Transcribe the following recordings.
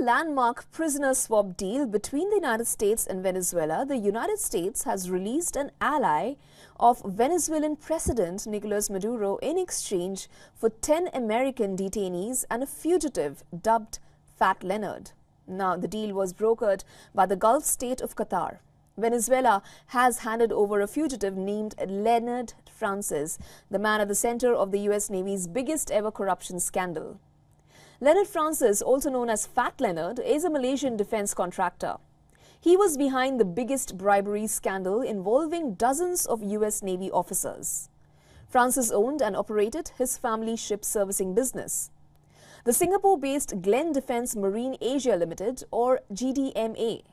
landmark prisoner swap deal between the United States and Venezuela, the United States has released an ally of Venezuelan President Nicolas Maduro in exchange for 10 American detainees and a fugitive dubbed Fat Leonard. Now, the deal was brokered by the Gulf state of Qatar. Venezuela has handed over a fugitive named Leonard Francis, the man at the center of the U.S. Navy's biggest ever corruption scandal. Leonard Francis, also known as Fat Leonard, is a Malaysian defense contractor. He was behind the biggest bribery scandal involving dozens of U.S. Navy officers. Francis owned and operated his family ship servicing business. The Singapore-based Glen Defence Marine Asia Limited, or GDMA.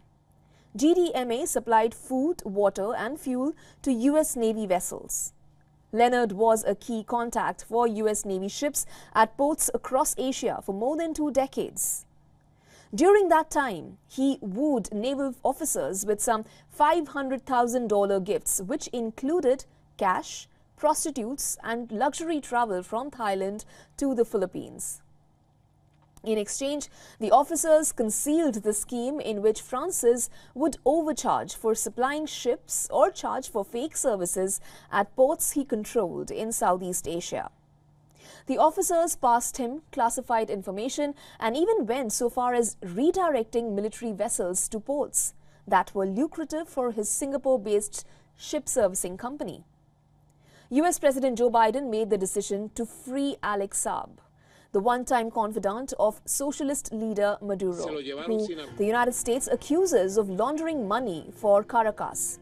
GDMA supplied food, water and fuel to U.S. Navy vessels. Leonard was a key contact for U.S. Navy ships at ports across Asia for more than 2 decades. During that time, he wooed naval officers with some $500,000 gifts, which included cash, prostitutes and luxury travel from Thailand to the Philippines. In exchange, the officers concealed the scheme in which Francis would overcharge for supplying ships or charge for fake services at ports he controlled in Southeast Asia. The officers passed him classified information and even went so far as redirecting military vessels to ports that were lucrative for his Singapore-based ship servicing company. US President Joe Biden made the decision to free Alex Saab, the one-time confidant of socialist leader Maduro, who the United States accuses of laundering money for Caracas.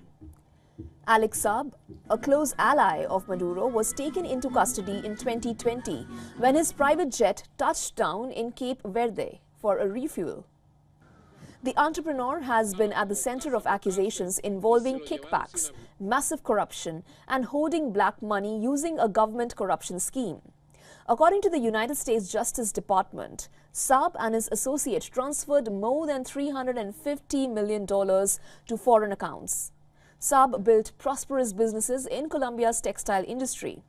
Alex Saab, a close ally of Maduro, was taken into custody in 2020 when his private jet touched down in Cape Verde for a refuel. The entrepreneur has been at the center of accusations involving kickbacks, massive corruption, and hoarding black money using a government corruption scheme. According to the United States Justice Department, Saab and his associate transferred more than $350 million to foreign accounts. Saab built prosperous businesses in Colombia's textile industry.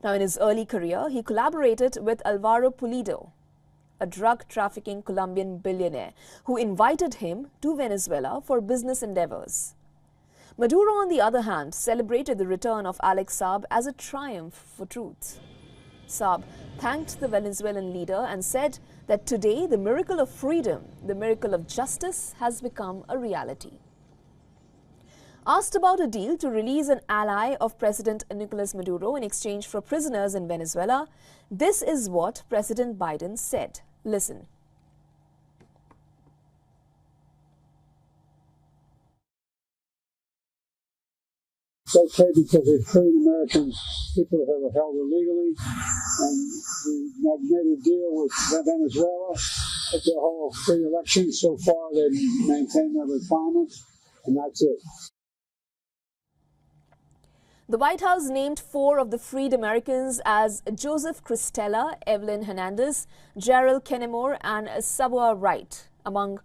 Now, in his early career, he collaborated with Alvaro Pulido, a drug trafficking Colombian billionaire who invited him to Venezuela for business endeavors. Maduro, on the other hand, celebrated the return of Alex Saab as a triumph for truth. Saab thanked the Venezuelan leader and said that today the miracle of freedom, the miracle of justice, has become a reality. Asked about a deal to release an ally of President Nicolas Maduro in exchange for prisoners in Venezuela, this is what President Biden said. Listen. It's okay because they're freeing American people who were held illegally, and we made a deal with Venezuela at the whole free election. So far, they've maintained their requirements, and that's it. The White House named 4 of the freed Americans as Joseph Cristela, Evelyn Hernandez, Gerald Kennemore and Sabwa Wright. Among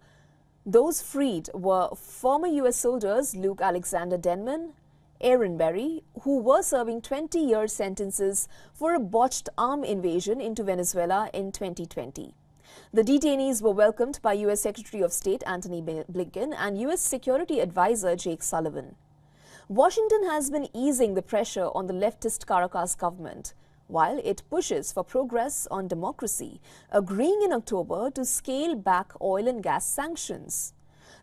those freed were former U.S. soldiers Luke Alexander Denman, Aaron Berry, who were serving 20-year sentences for a botched armed invasion into Venezuela in 2020. The detainees were welcomed by U.S. Secretary of State Antony Blinken and U.S. Security Advisor Jake Sullivan. Washington has been easing the pressure on the leftist Caracas government, while it pushes for progress on democracy, agreeing in October to scale back oil and gas sanctions.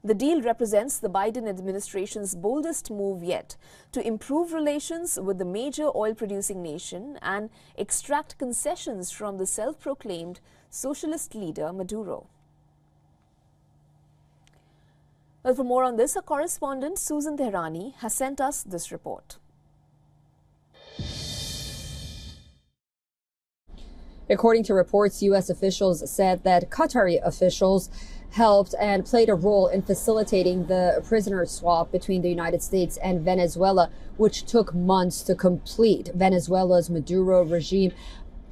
The deal represents the Biden administration's boldest move yet to improve relations with the major oil-producing nation and extract concessions from the self-proclaimed socialist leader Maduro. Well, for more on this, our correspondent Susan Tehrani has sent us this report. According to reports, U.S. officials said that Qatari officials helped and played a role in facilitating the prisoner swap between the United States and Venezuela, which took months to complete. Venezuela's Maduro regime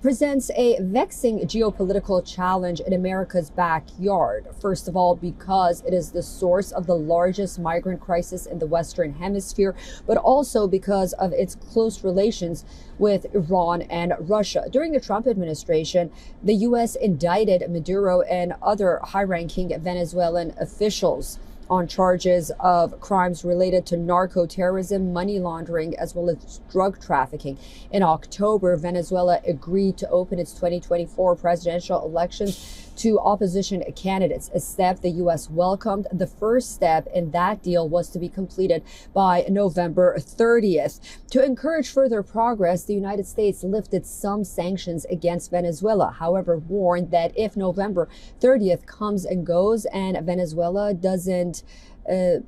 presents a vexing geopolitical challenge in America's backyard. First of all, because it is the source of the largest migrant crisis in the Western Hemisphere, but also because of its close relations with Iran and Russia. During the Trump administration, the U.S. indicted Maduro and other high-ranking Venezuelan officials on charges of crimes related to narco-terrorism, money laundering, as well as drug trafficking. In October, Venezuela agreed to open its 2024 presidential elections to opposition candidates, a step the U.S. welcomed. The first step in that deal was to be completed by November 30th. To encourage further progress, the United States lifted some sanctions against Venezuela, however, warned that if November 30th comes and goes and Venezuela doesn't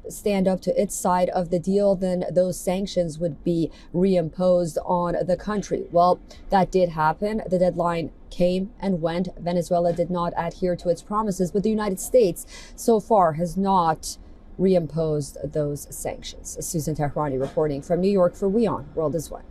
stand up to its side of the deal, then those sanctions would be reimposed on the country. Well, that did happen. The deadline came and went. Venezuela did not adhere to its promises, but the United States so far has not reimposed those sanctions. Susan Tehrani reporting from New York for WION World is One.